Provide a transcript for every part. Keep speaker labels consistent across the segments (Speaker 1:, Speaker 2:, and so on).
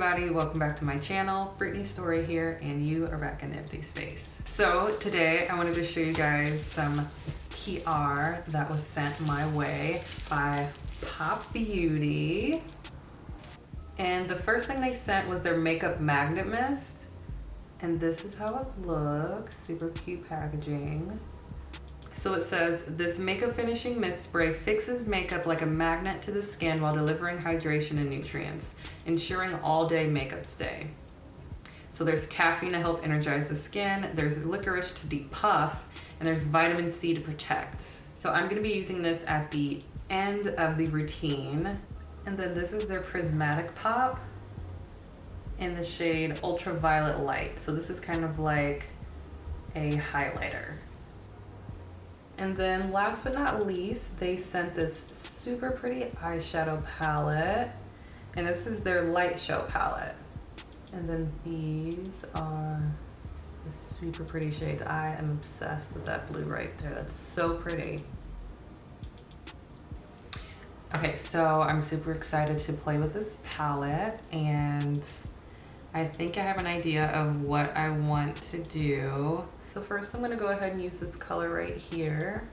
Speaker 1: everybody, welcome back to my channel. Brittany Story here, and you are back in Nifty space. So today I wanted to show you guys some PR that was sent my way by Pop Beauty. And the first thing they sent was their makeup magnet mist. And this is how it looks, super cute packaging. So it says, this makeup finishing mist spray fixes makeup like a magnet to the skin while delivering hydration and nutrients, ensuring all day makeup stay. So there's caffeine to help energize the skin, there's licorice to depuff, and there's vitamin C to protect. So I'm gonna be using this at the end of the routine. And then this is their prismatic pop in the shade Ultraviolet Light. So this is kind of like a highlighter. And then last but not least, they sent this super pretty eyeshadow palette. And this is their light show palette. And then these are the super pretty shades. I am obsessed with that blue right there. That's so pretty. Okay, so I'm super excited to play with this palette, and I think I have an idea of what I want to do. So first I'm gonna go ahead and use this color right here.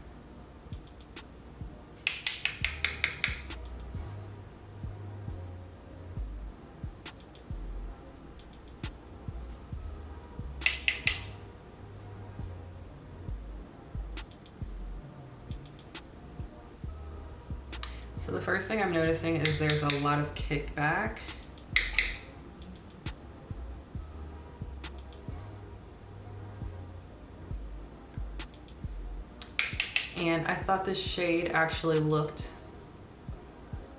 Speaker 1: So the first thing I'm noticing is there's a lot of kickback. And I thought this shade actually looked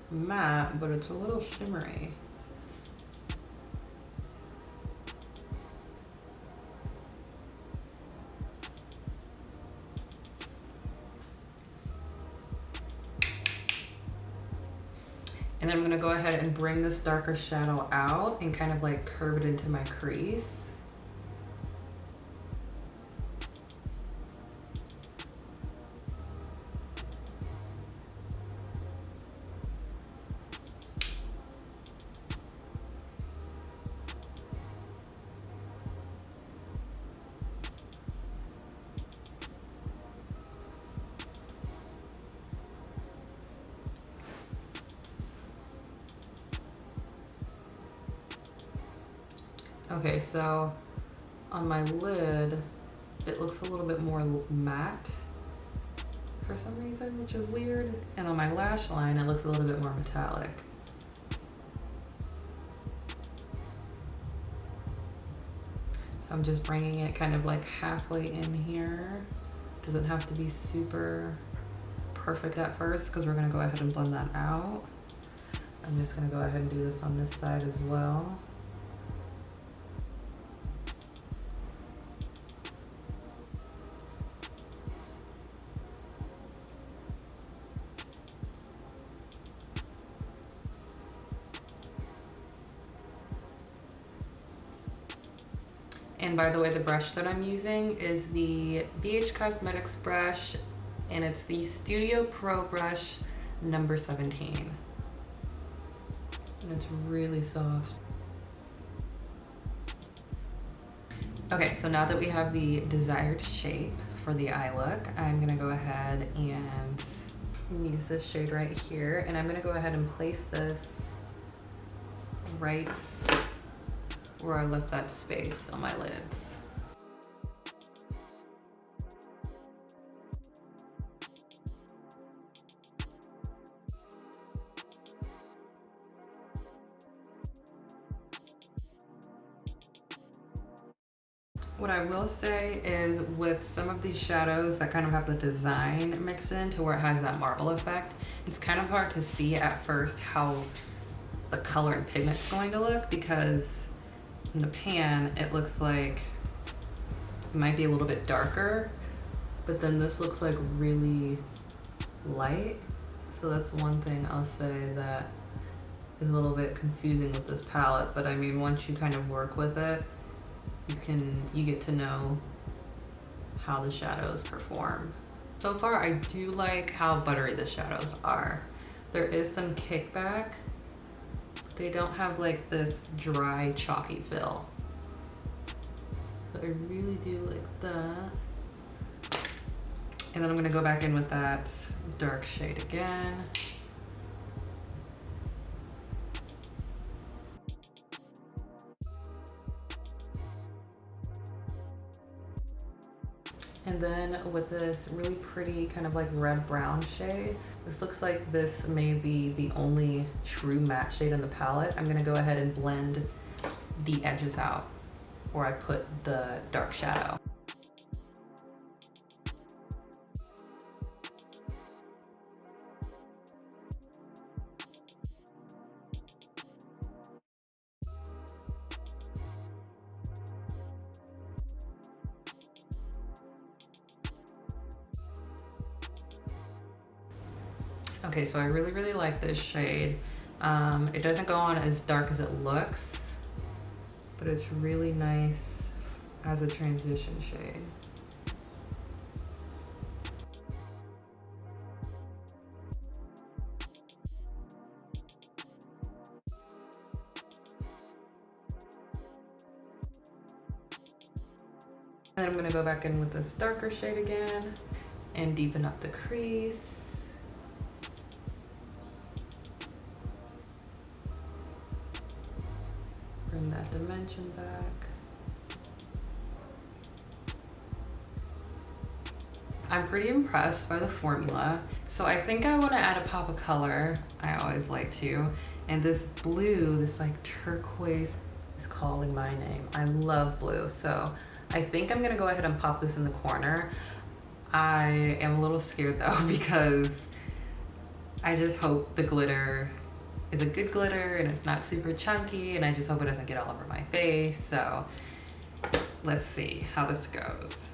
Speaker 1: matte, but it's a little shimmery. And then I'm gonna go ahead and bring this darker shadow out and kind of like curve it into my crease. Okay, so on my lid, it looks a little bit more matte for some reason, which is weird. And on my lash line, it looks a little bit more metallic. So I'm just bringing it kind of like halfway in here. Doesn't have to be super perfect at first because we're gonna go ahead and blend that out. I'm just gonna go ahead and do this on this side as well. And by the way, the brush that I'm using is the BH Cosmetics brush, and it's the Studio Pro brush number 17. And it's really soft. Okay, so now that we have the desired shape for the eye look, I'm gonna go ahead and use this shade right here. And I'm gonna go ahead and place this right where I left that space on my lids. What I will say is with some of these shadows that kind of have the design mixed in to where it has that marble effect, it's kind of hard to see at first how the color and pigment's going to look, because in the pan, it looks like it might be a little bit darker, but then this looks like really light. So that's one thing I'll say that is a little bit confusing with this palette. But I mean, once you kind of work with it, you get to know how the shadows perform. So far, I do like how buttery the shadows are. There is some kickback, They don't have like this dry, chalky fill. But I really do like that. And then I'm gonna go back in with that dark shade again. And then with this really pretty kind of like red brown shade, this looks like this may be the only true matte shade in the palette. I'm gonna go ahead and blend the edges out where I put the dark shadow. Okay, so I really, really like this shade. It doesn't go on as dark as it looks, but it's really nice as a transition shade. And then I'm gonna go back in with this darker shade again and deepen up the crease. Bring that dimension back. I'm pretty impressed by the formula. So I think I want to add a pop of color. I always like to. And this blue, this like turquoise, is calling my name. I love blue. So I think I'm gonna go ahead and pop this in the corner. I am a little scared though because I just hope the glitter is a good glitter and it's not super chunky, and I just hope it doesn't get all over my face. So let's see how this goes.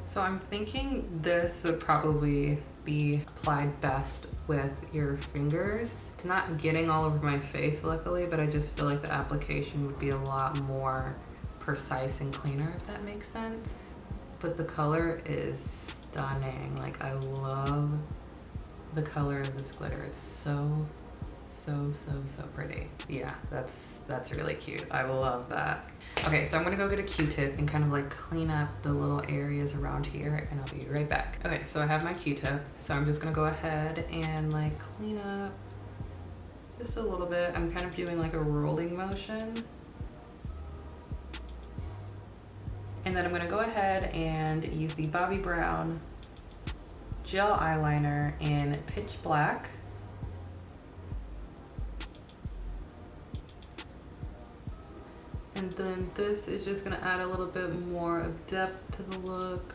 Speaker 1: So I'm thinking this would probably be applied best with your fingers. It's not getting all over my face, luckily, but I just feel like the application would be a lot more precise and cleaner, if that makes sense. But the color is stunning. Like, I love the color of this glitter. It's so pretty. Yeah, that's really cute. I love that. Okay, so I'm gonna go get a Q-tip and kind of like clean up the little areas around here, and I'll be right back. Okay, so I have my Q-tip, so I'm just gonna go ahead and like clean up just a little bit. I'm kind of doing like a rolling motion. And then I'm gonna go ahead and use the Bobbi Brown gel eyeliner in Pitch Black. And then this is just gonna add a little bit more of depth to the look.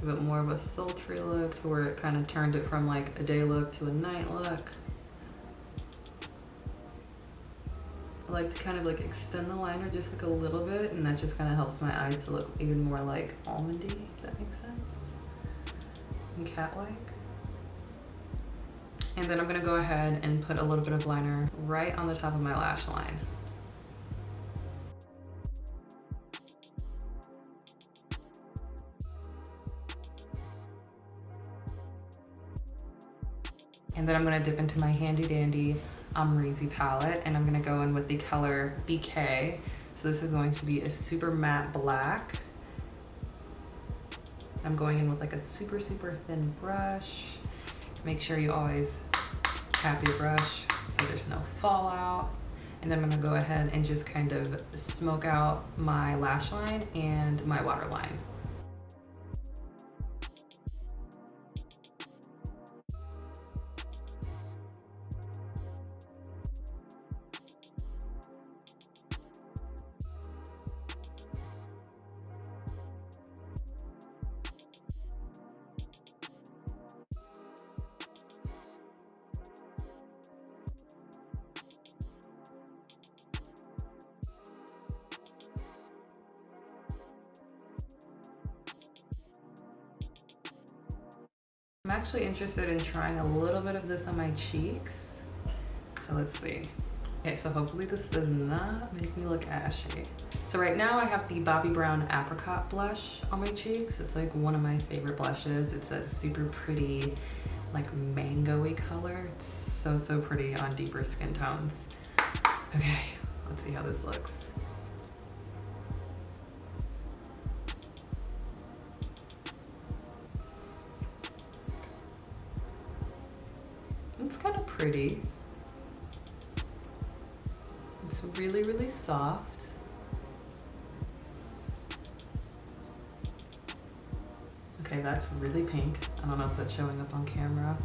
Speaker 1: Give it more of a sultry look to where it kind of turned it from like a day look to a night look. I like to kind of like extend the liner just like a little bit, and that just kind of helps my eyes to look even more like almondy, if that makes sense. And cat-like. And then I'm gonna go ahead and put a little bit of liner right on the top of my lash line. And then I'm gonna dip into my handy dandy Amrezy palette, and I'm gonna go in with the color BK. So this is going to be a super matte black. I'm going in with like a super thin brush. Make sure you always tap your brush so there's no fallout. And then I'm gonna go ahead and just kind of smoke out my lash line and my waterline. I'm actually interested in trying a little bit of this on my cheeks. So let's see. Okay, so hopefully this does not make me look ashy. So right now I have the Bobbi Brown Apricot blush on my cheeks. It's like one of my favorite blushes. It's a super pretty, like mango-y color. It's so, so pretty on deeper skin tones. Okay, let's see how this looks. It's kind of pretty. It's really, really soft. Okay, that's really pink. I don't know if that's showing up on camera.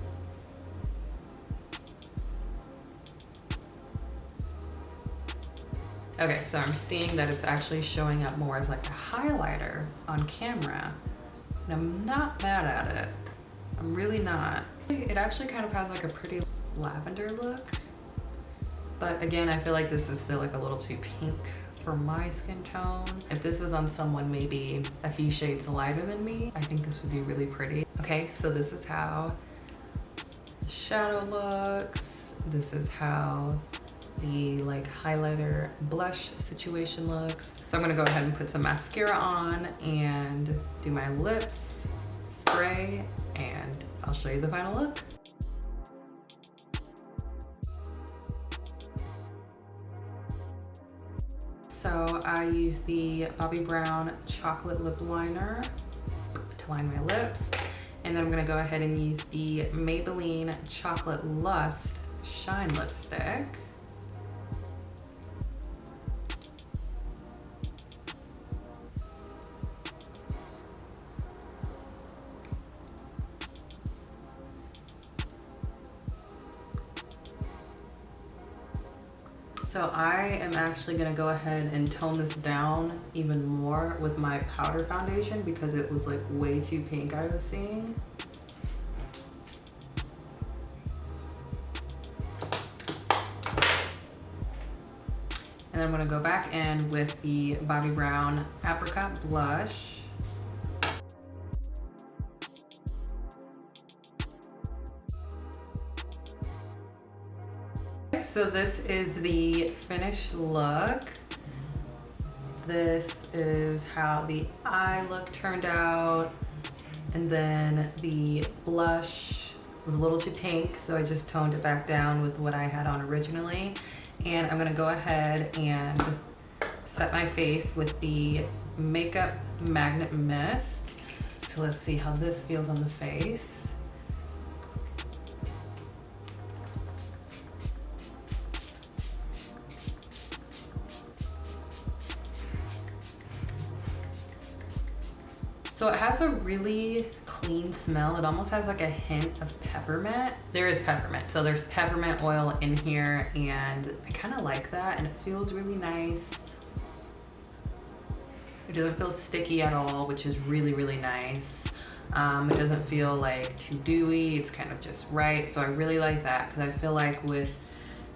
Speaker 1: Okay, so I'm seeing that it's actually showing up more as like a highlighter on camera. And I'm not mad at it. I'm really not. It actually kind of has like a pretty lavender look. But again, I feel like this is still like a little too pink for my skin tone. If this was on someone maybe a few shades lighter than me, I think this would be really pretty. Okay, so this is how the shadow looks. This is how the like highlighter blush situation looks. So I'm gonna go ahead and put some mascara on and do my lips, spray, and I'll show you the final look. So I use the Bobbi Brown chocolate lip liner to line my lips. And then I'm gonna go ahead and use the Maybelline Chocolate Lust Shine Lipstick. So I am actually gonna go ahead and tone this down even more with my powder foundation because it was like way too pink I was seeing. And then I'm gonna go back in with the Bobbi Brown Apricot blush. So this is the finished look. This is how the eye look turned out. And then the blush was a little too pink, so I just toned it back down with what I had on originally. And I'm gonna go ahead and set my face with the Makeup Magnet Mist. So let's see how this feels on the face. So it has a really clean smell. It almost has like a hint of peppermint. There is peppermint, so there's peppermint oil in here, and I kind of like that, and it feels really nice. It doesn't feel sticky at all, which is really, really nice. It doesn't feel like too dewy. It's kind of just right. So I really like that because I feel like with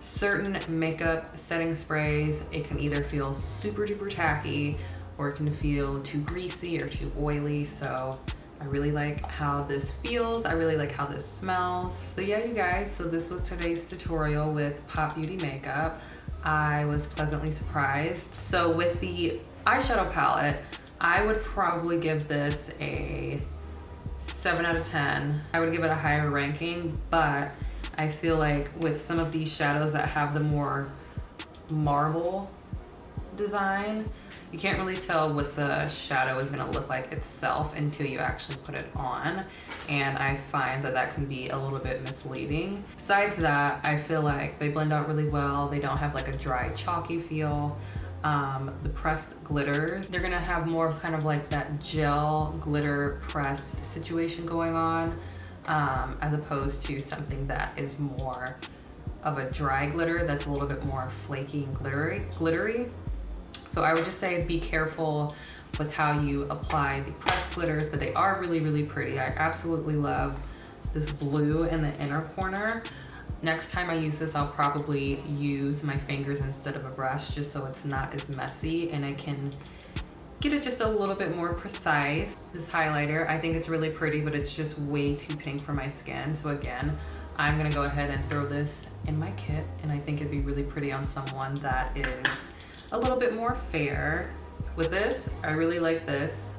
Speaker 1: certain makeup setting sprays, it can either feel super duper tacky or it can feel too greasy or too oily. So I really like how this feels. I really like how this smells. So yeah, you guys, so this was today's tutorial with Pop Beauty makeup. I was pleasantly surprised. So with the eyeshadow palette, I would probably give this a 7 out of 10. I would give it a higher ranking, but I feel like with some of these shadows that have the more marble design, you can't really tell what the shadow is gonna look like itself until you actually put it on. And I find that that can be a little bit misleading. Besides that, I feel like they blend out really well. They don't have like a dry, chalky feel. The pressed glitters, they're gonna have more of kind of like that gel glitter pressed situation going on, as opposed to something that is more of a dry glitter that's a little bit more flaky and glittery. So I would just say be careful with how you apply the pressed glitters, but they are really, really pretty. I absolutely love this blue in the inner corner. Next time I use this, I'll probably use my fingers instead of a brush just so it's not as messy and I can get it just a little bit more precise. This highlighter, I think it's really pretty, but it's just way too pink for my skin. So again, I'm gonna go ahead and throw this in my kit, and I think it'd be really pretty on someone that is a little bit more fair. With this, I really like this.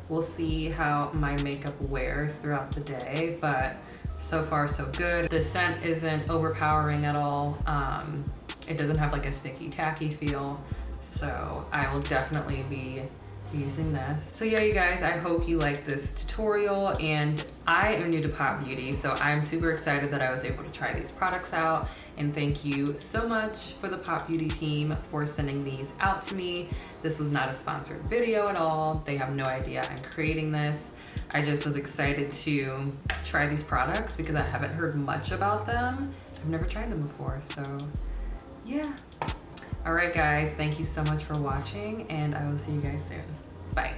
Speaker 1: We'll see how my makeup wears throughout the day, but so far so good. The scent isn't overpowering at all. It doesn't have like a sticky tacky feel, so I will definitely be using this. So yeah, you guys, I hope you like this tutorial, and I am new to Pop Beauty, so I'm super excited that I was able to try these products out, and thank you so much for the Pop Beauty team for sending these out to me. This was not a sponsored video at all. They have no idea I'm creating this. I just was excited to try these products because I haven't heard much about them. I've never tried them before, so yeah. All right, guys, thank you so much for watching, and I will see you guys soon. Bye.